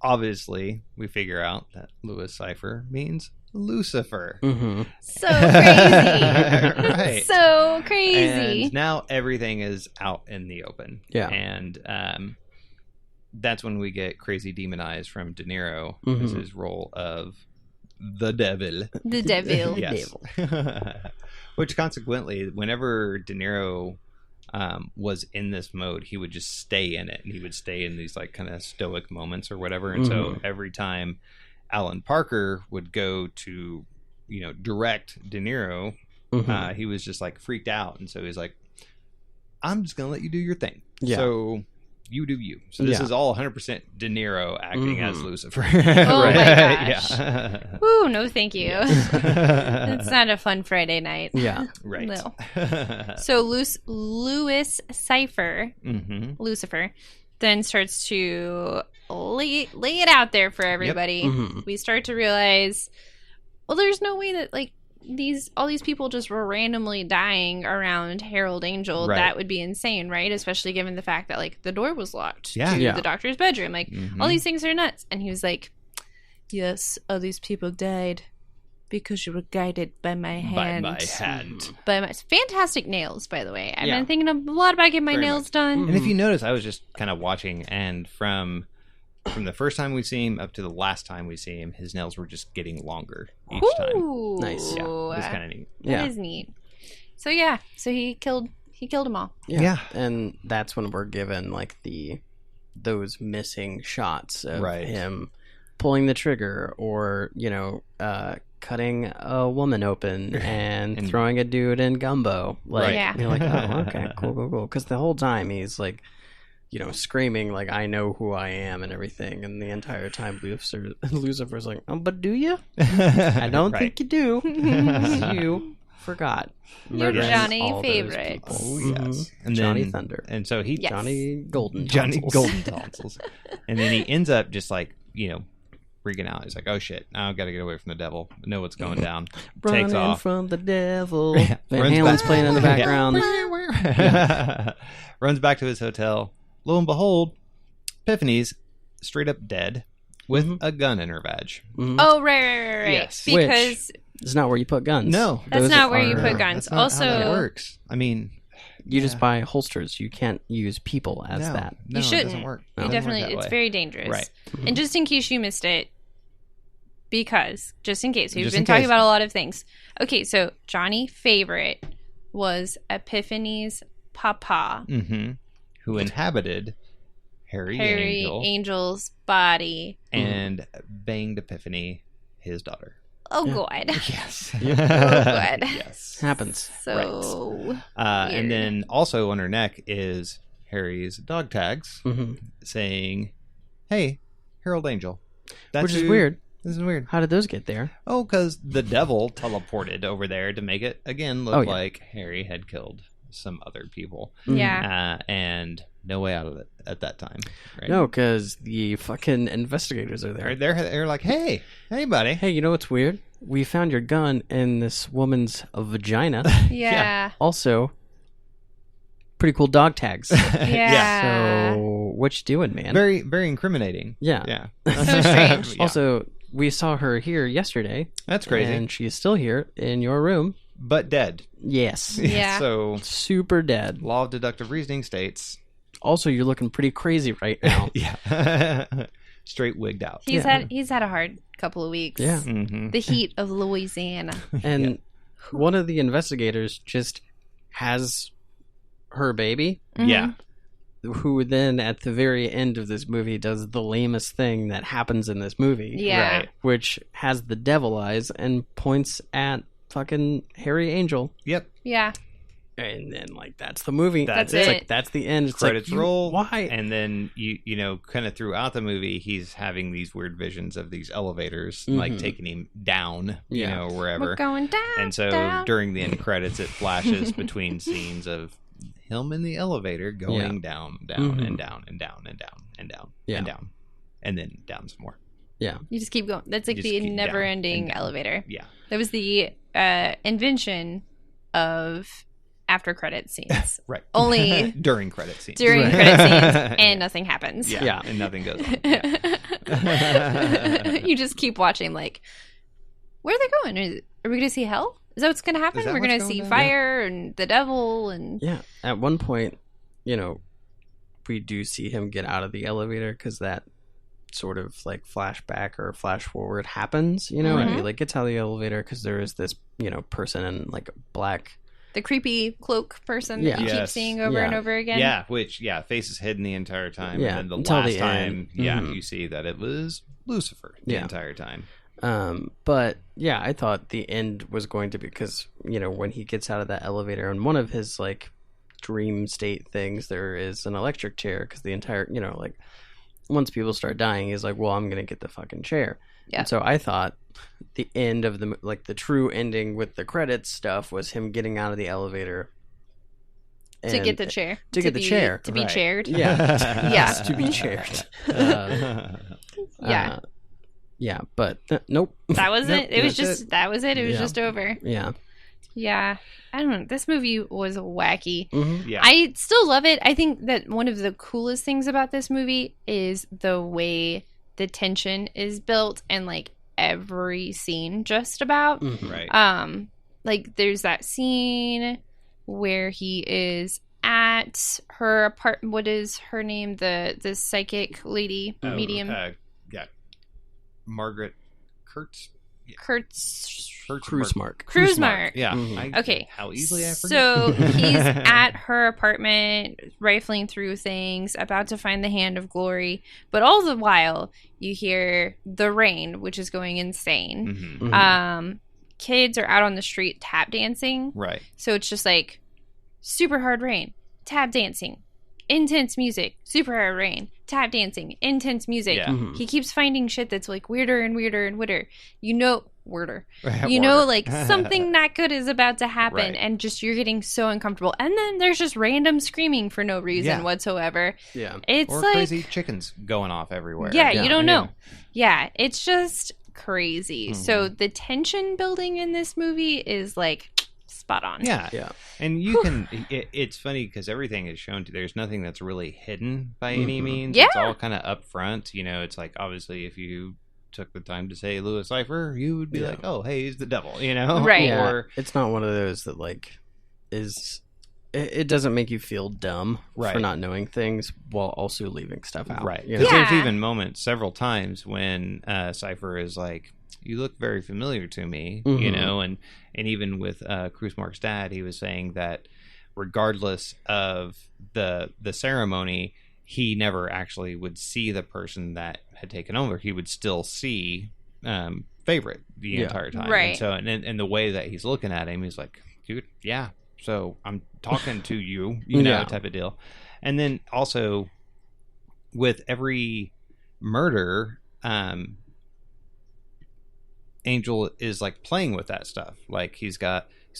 obviously, we figure out that Louis Cypher means Lucifer. So crazy. Right. So crazy. And now everything is out in the open. Yeah. And that's when we get Crazy Demonized from De Niro as his role of the devil. The devil. Yes. Which consequently, whenever De Niro was in this mode, he would just stay in it, and he would stay in these like kind of stoic moments or whatever. And so every time Alan Parker would go to, direct De Niro, he was just like freaked out, and so he's like, I'm just gonna let you do your thing. Yeah. So you do you. So this is all 100% De Niro acting as Lucifer. Oh my gosh. Yeah. Ooh, no thank you. It's not a fun Friday night. Yeah. Right. No. So Louis Cypher, Lucifer, then starts to lay it out there for everybody. Mhm. We start to realize, well, there's no way that like all these people just were randomly dying around Harold Angel. Right. That would be insane, right? Especially given the fact that like the door was locked to Yeah. the doctor's bedroom. Like all these things are nuts. And he was like, yes, all these people died because you were guided by my hand. By my hand. By my fantastic nails, by the way. I've Yeah. been thinking a lot about getting my Very nails much. done. And if you notice, I was just kind of watching, and from the first time we see him up to the last time we see him, his nails were just getting longer each time. Ooh. Nice. Yeah, it was kind of neat. That is neat. So yeah, so he killed them all. Yeah. And that's when we're given like those missing shots of Right. him pulling the trigger, or cutting a woman open and throwing a dude in gumbo. Like, Right. Yeah. you're like, oh, okay, cool. Because the whole time he's like, screaming like, I know who I am and everything. And the entire time Lucifer's like, oh, but do you? I don't Right. think you do. You forgot. Your Murdering Johnny all those favorite. people. Oh, yes. And Johnny then- Thunder. And so he Yes. Johnny Golden Johnny Tonsils. Golden Tonsils. And then he ends up just like, freaking out. He's like, oh shit, now I've got to get away from the devil. Know what's going down. Running Takes off. from the devil. Yeah. Van Runs Halen's back- playing in the background. Runs back to his hotel. Lo and behold, Epiphany's straight up dead with a gun in her vag. Mhm. Oh, right. Yes. Because It's not where you put guns. No. that's Those not where you are- put guns. That's not Also, how that works. I mean, You just buy holsters. You can't use people as no, that. No, you it shouldn't. doesn't work. You It doesn't definitely, work that it's way. very dangerous. Right. And just in case you missed it, because just in case we've Just been in talking case. about a lot of things. Okay, so Johnny favorite was Epiphany's papa, Who inhabited Harry Angel Angel's body. and banged Epiphany, his daughter. Oh god. Yes. Oh god. Yes. Happens. So And weird. then also on her neck is Harry's dog tags hmm saying, "Hey, Harold Angel." That's Which is who- weird. This is weird. How did those get there? Oh, because the devil teleported over there to make it again look Oh, yeah. like Harry had killed some other people, yeah. and no way out of it at that time. Right? No, because the fucking investigators are there. They're like, "Hey, buddy." Hey, you know what's weird? We found your gun in this woman's vagina. Yeah. Also, pretty cool dog tags. Yeah. So, what you doing, man? Very, very incriminating. Yeah. Yeah. So strange. Yeah. Also, we saw her here yesterday. That's crazy. And she is still here in your room. But dead. Yes. Yeah. So, Super dead. law of deductive reasoning states. Also, you're looking pretty crazy right now. Yeah. Straight wigged out. He's Yeah. had a hard couple of weeks. Yeah. Mm-hmm. The heat of Louisiana. And one of the investigators just has her baby, Yeah. who then at the very end of this movie does the lamest thing that happens in this movie. Yeah. Right. Which has the devil eyes and points at fucking Harry Angel. Yep. Yeah. And then, like, that's the movie. That's It's it. like, that's the end. It's Credits like, you- roll. Why? And then you know, kind of throughout the movie, he's having these weird visions of these elevators, like taking him down, you Yeah. know, wherever. We're going down. And so down. during the end credits, it flashes between scenes of him in the elevator going down, Mhm. and down, and down, and down, and down, Yeah. and down, and then down some more. Yeah. You just keep going. That's like Just the keep down never-ending and down. elevator. Yeah. That was the invention of after credit scenes. Right. Only during credit scenes. during Right. credit scenes, and nothing happens. Yeah. Yeah. And nothing goes on. Yeah. You just keep watching. Like, where are they going? Are we going to see hell? Is that what's going to happen? Is that We're going to what's see going down? fire and the devil and Yeah. At one point, we do see him get out of the elevator because that sort of like flashback or flash forward happens, and he like gets out of the elevator because there is this, person in like a black the creepy cloak person that you keep Yes. seeing over and over again. Yeah, which face is hidden the entire time. Yeah, And then the until last the time, end. you see that it was Lucifer the Yeah. entire time. But yeah, I thought the end was going to be, because when he gets out of that elevator, and one of his like dream state things, there is an electric chair, because the entire like once people start dying, he's like, well, I'm gonna get the fucking chair. Yeah. And so I thought the end of the true ending with the credits stuff was him getting out of the elevator To get the chair. To get the chair. To be Right. chaired. Yeah. Yeah. To be chaired. Yeah. Yeah, but nope. That was Nope, it. It was that's just that was it. It was Yeah. just over. Yeah. Yeah. I don't know. This movie was wacky. Mm-hmm. Yeah. I still love it. I think that one of the coolest things about this movie is the way the tension is built, and like every scene just about. Mhm. Right. Like there's that scene where he is at her apartment. What is her name? The psychic lady, medium. Yeah. Margaret Kurtz. Kruzmark. Yeah. Mhm. Okay. How easily I forget. So he's at her apartment, rifling through things, about to find the hand of glory. But all the while, you hear the rain, which is going insane. Mhm. Mhm. Kids are out on the street tap dancing. Right. So it's just like super hard rain, tap dancing, intense music, super hard rain, tap dancing, intense music. Yeah. Mhm. He keeps finding shit that's like weirder and weirder and weirder. Weirder. Right. You know, like something not good is about to happen, Right. and just you're getting so uncomfortable. And then there's just random screaming for no reason Yeah. whatsoever. Yeah. It's Or like, crazy chickens going off everywhere. yeah, Yeah. you don't know. Yeah, it's just crazy. Mhm. So the tension building in this movie is like spot on. Yeah. Yeah. And you can, it's funny because everything is shown to, there's nothing that's really hidden by any Mhm. means. Yeah. It's all kind of up front. It's like, obviously, if you took the time to say Louis Cypher, you would be Yeah. like, oh, hey, he's the devil, Right. Yeah. Or, It's not one of those that like is. It doesn't make you feel dumb for Right. not knowing things while also leaving stuff out. right. You 'Cause know? there's Yeah. even moments several times when Cypher is like, you look very familiar to me, Mhm. and even with Kruzmark's dad, he was saying that regardless of the ceremony, he never actually would see the person that had taken over. He would still see Favorite the Yeah. entire time. Right. And so, and the way that he's looking at him, he's like, dude, yeah. So I'm talking to you, Yeah. type of deal. And then also with every murder, Angel is like playing with that stuff. Like he's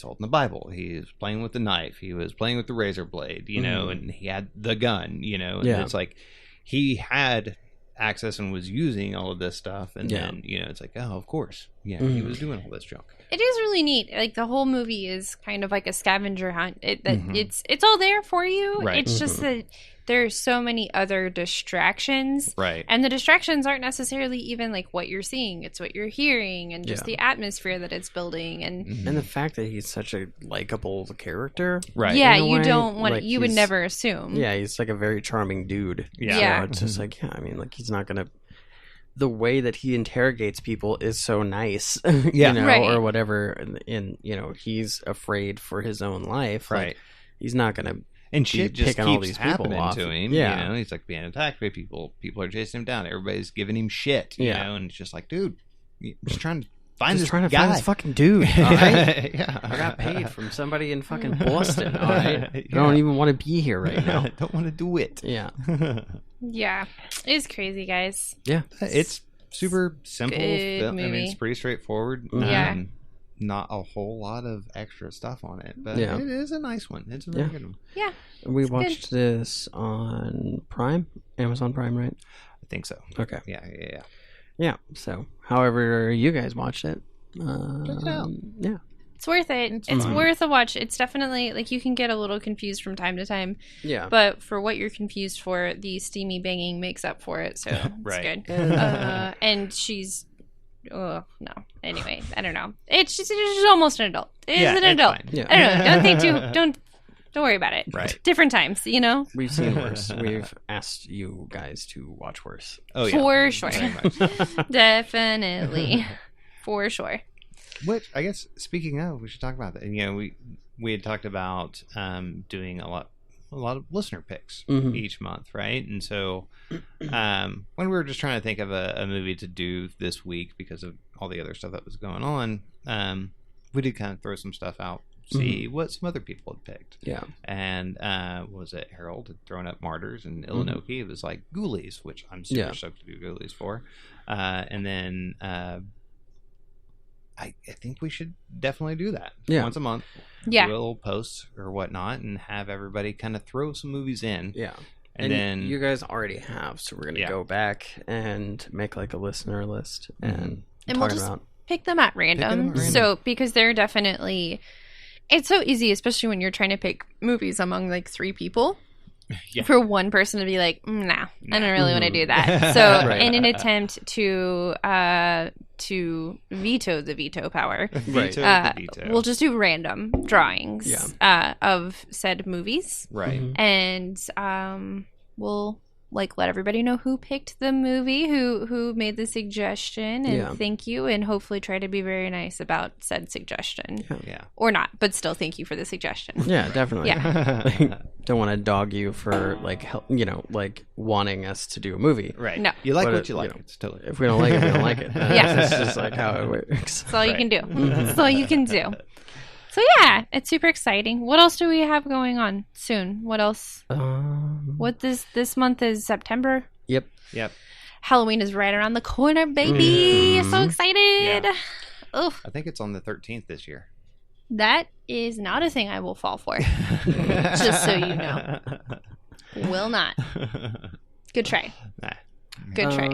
holding the Bible. He's playing with the knife. He was playing with the razor blade, Mhm. and he had the gun, and Yeah. it's like he had access and was using all of this stuff. And Yeah. then, it's like, oh, of course. Yeah. He Mhm. was doing all this junk. It is really neat. Like the whole movie is kind of like a scavenger hunt. Mhm. It's all there for you. Right. It's just that there's so many other distractions. Right. And the distractions aren't necessarily even like what you're seeing. It's what you're hearing and just Yeah. the atmosphere that it's building. And Mhm. And the fact that he's such a likable character. Right. yeah, in a you way, don't want like, you would he's- never assume. Yeah, he's like a very charming dude. Yeah. Yeah. So it's just like, yeah, I mean, like he's not gonna. The way that he interrogates people is so nice, Yeah. Right. or whatever. And he's afraid for his own life. Right. Like, he's not gonna. And shit just picking all keeps these people happening off. to him. Yeah. He's like being attacked by people. People are chasing him down. Everybody's giving him shit. Yeah. And it's just like, dude, I'm just trying to find Just this trying to guy. find this fucking dude. All right. Yeah. I got paid from somebody in fucking Boston. All right. Yeah. I don't even want to be here right now. Don't want to do it. Yeah. Yeah. It's crazy, guys. Yeah. It's super simple. Good film. I mean, movie. it's pretty straightforward. Yeah. Not a whole lot of extra stuff on it, but Yeah. it is a nice one. It's a very Yeah. good one. Yeah. We It's good. watched this on Prime, Amazon Prime, right? I think so. Okay. Yeah. Yeah. So, however you guys watched it, Check it out. yeah, It's worth it. It's It's fun. worth a watch. It's definitely like you can get a little confused from time to time, yeah. but for what you're confused for, the steamy banging makes up for it. So Right. it's good. And she's, oh no. Anyway, I don't know. It's just she's almost an adult. It's Yeah, an it's adult. fine. Yeah. I don't know. Don't think too. Don't worry about it. Right. Different times, We've seen worse. We've asked you guys to watch worse. Oh yeah. For sure. Very much. Definitely. For sure. Which I guess, speaking of, we should talk about that. we had talked about doing a lot of listener picks Mhm. each month, right? And so when we were just trying to think of a movie to do this week because of all the other stuff that was going on, we did kind of throw some stuff out, see what some other people had picked. Yeah. And was it Harold had thrown up Martyrs, and Illinoki it was like Ghoulies, which I'm super stoked to do Ghoulies for. And then I think we should definitely do that once a month. Yeah. We'll post or whatnot and have everybody kind of throw some movies in. Yeah. And then you guys already have, so we're gonna go back and make like a listener list and we'll talk just about. pick them at random. So because they're definitely, it's so easy, especially when you're trying to pick movies among like 3 people. Yeah. For one person to be like, nah, I don't really want to do that. So in an attempt to veto the veto power, Veto the veto. we'll just do random drawings of said movies. Right. And we'll like let everybody know who picked the movie, who made the suggestion, and thank you, and hopefully try to be very nice about said suggestion. Yeah. Or not, but still thank you for the suggestion. Yeah, definitely. Yeah. Don't want to dog you for like like wanting us to do a movie. Right. No. You like But what you like. know, It's totally If we don't like it, we don't like it. Yeah. It's just like how it works. That's all you can do. That's all you can do. So yeah, it's super exciting. What else do we have going on soon? What else? What this month is September. Yep. Halloween is right around the corner, baby. So excited. Yeah. Oh, I think it's on the 13th this year. that is not a thing I will fall for. Just so you know. Will not. Good try. Nah. Good try.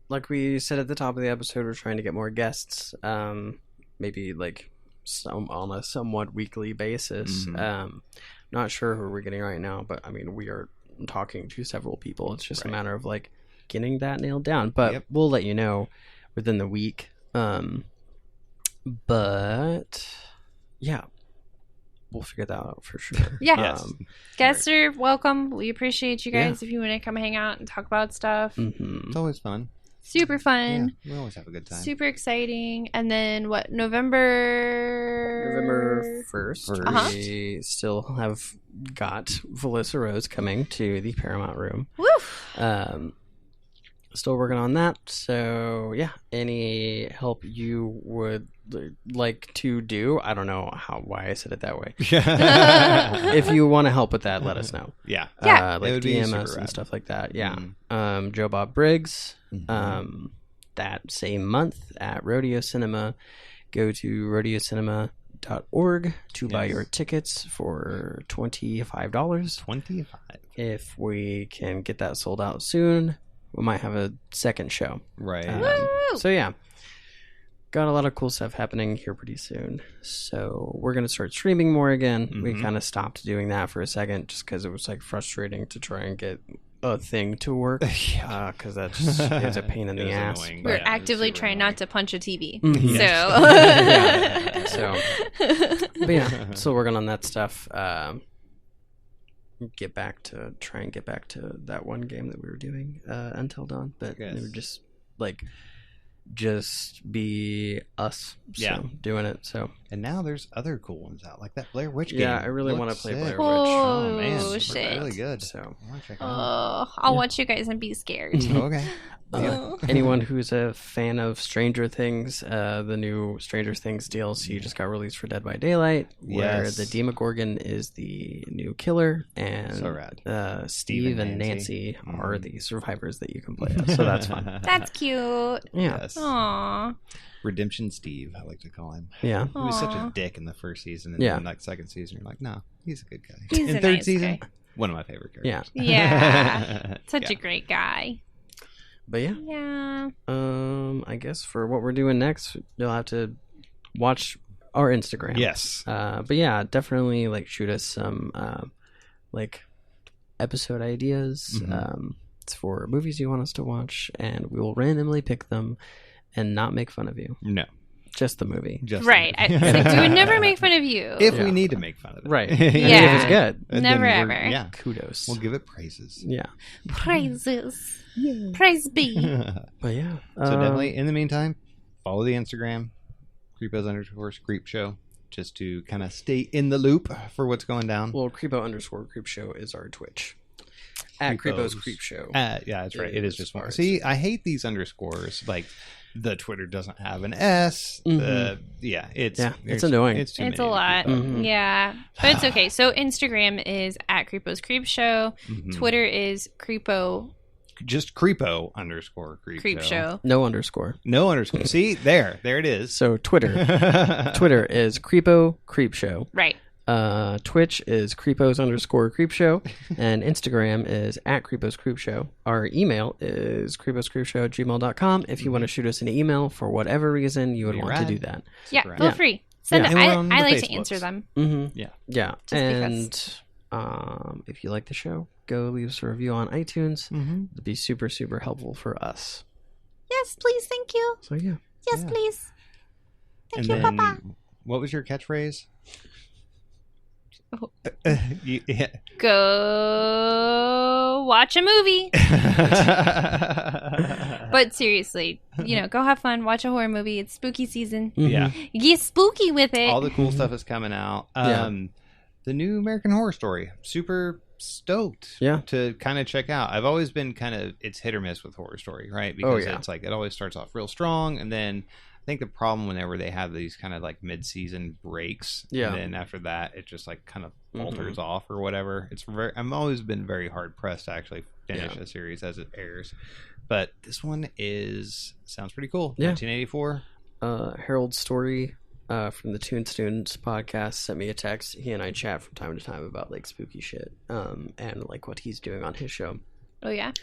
Like we said at the top of the episode, we're trying to get more guests. Maybe like on a somewhat weekly basis. Not sure who we're getting right now, but I mean we are talking to several people. It's just a matter of like getting that nailed down. But we'll let you know within the week. But yeah, we'll figure that out for sure. Yeah. Yes. Guests are welcome. We appreciate you guys if you want to come hang out and talk about stuff. It's always fun. Super fun. Yeah, we always have a good time. Super exciting. And then what? November 1st. We still have got Felissa Rose coming to the Paramount Room. Woof. Still working on that. So yeah, any help you would like to do, I don't know why I said it that way. If you want to help with that, let us know. Yeah. Like it would be DM super us and rad. stuff like that. Yeah. Joe Bob Briggs. That same month at Rodeo Cinema, go to rodeocinema.org to buy your tickets for $25. 25. If we can get that sold out soon, we might have a second show. Right. So yeah, got a lot of cool stuff happening here pretty soon. So we're gonna start streaming more again. We kind of stopped doing that for a second just because it was like frustrating to try and get a thing to work. Because that's it's a pain in the ass. annoying. We're Yeah, actively super trying annoying. not to punch a TV. Yeah. So, but yeah, still working on that stuff. Try and get back to that one game that we were doing Until Dawn, but it would just be us doing it. So And now there's other cool ones out, like that Blair Witch game. yeah, I really want to Looks play sick. Blair Witch. Oh, man, shit. looks really good. So I want to check it out. I'll watch you guys and be scared. Okay. anyone who's a fan of Stranger Things, the new Stranger Things DLC just got released for Dead by Daylight, where Yes. the Demogorgon is the new killer, and So rad. Steve and Nancy are the survivors that you can play as. So that's fun. That's cute. Yeah, Yes. Aww. Redemption Steve, I like to call him. yeah. He was such a Aw. dick in the first season, and Yeah. then like second season, you're like, no, he's a good guy. He's in a third nice season, guy. one of my favorite Yeah. characters. Yeah. Such a great guy. But yeah, Yeah. I guess for what we're doing next, you'll have to watch our Instagram. Yes. But yeah, definitely shoot us some episode ideas. It's for movies you want us to watch, and we will randomly pick them and not make fun of you. No. Just the movie. Just Right. We would never make fun of you. if we need to make fun of it. Right. Yeah. If it's good. And Never then we're- ever. Yeah. Kudos. We'll give it praises. Yeah. Praises. Praise be. But yeah. So definitely, in the meantime, follow the Instagram, creepos_creep show. just to kind of stay in the loop for what's going down. Well, Creepo_Creepshow is our Twitch. At Creepo's Creep Show. Yeah, that's right. It is just one. See, I hate these underscores. Like, the Twitter doesn't have an S. It's annoying. It's a lot. Yeah. But it's okay. So Instagram is at Creepo's Creep Show. Twitter is Creepo. Just Creepo_Creep Show. No underscore. See, there it is. So Twitter is Creepo Creep Show. Right. Twitch is Creepos_Creep Show, and Instagram is at Creepos Creep Show. Our email is creeposcreepshow@gmail.com. If you want to shoot us an email for whatever reason you would want to do that. Yeah, feel free. Send it. I like to answer them. Yeah. Just and if you like the show, go leave us a review on iTunes. It'd be super, super helpful for us. Yes, please. Thank you. So, yeah. Yes, please. Thank you, then, Papa. What was your catchphrase? Go watch a movie. But seriously, go have fun. Watch a horror movie. It's spooky season. Yeah. Get spooky with it. All the cool stuff is coming out. The new American Horror Story. Super stoked to kind of check out. I've always been it's hit or miss with Horror Story, right? Because it's like it always starts off real strong, and then I think the problem whenever they have these kind of like mid-season breaks, and then after that it just like kind of falters off or whatever. I'm always been very hard pressed to actually finish a series as it airs, but this one sounds pretty cool. 1984. Harold Story from the TwinSisters podcast sent me a text. He and I chat from time to time about like spooky shit and like what he's doing on his show. Oh yeah.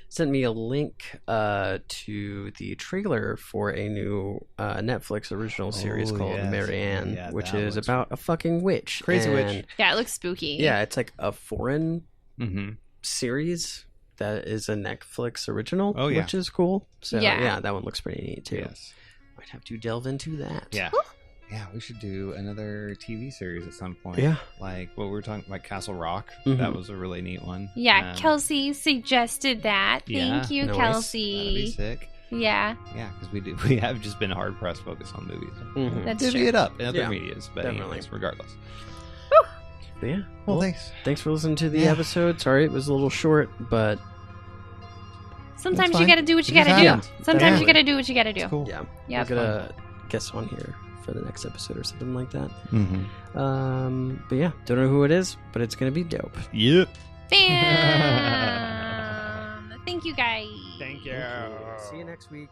Sent me a link to the trailer for a new Netflix original series called Marianne, which is about a fucking witch. Crazy witch. Yeah, it looks spooky. Yeah, it's like a foreign series that is a Netflix original, which is cool. So yeah, that one looks pretty neat too. Yes. Might have to delve into that. Yeah. Yeah, we should do another TV series at some point. Yeah. Like what we were talking about, Castle Rock. That was a really neat one. Yeah, Kelsey suggested that. Thank you, nice. Kelsey. That'd be sick. Yeah. Yeah, because we have just been hard pressed focused on movies. That's Divvy true. it up in other medias, but definitely. anyways, regardless. But yeah. Well, thanks. Thanks for listening to the episode. Sorry it was a little short, but sometimes you gotta do what you gotta do. Yeah, Sometimes you gotta do what you gotta do. It's cool. yeah. Yeah, We're gonna guess on here for the next episode or something like that. But yeah, don't know who it is, but it's gonna be dope. Yep. Bam! Thank you, guys. Thank you. See you next week.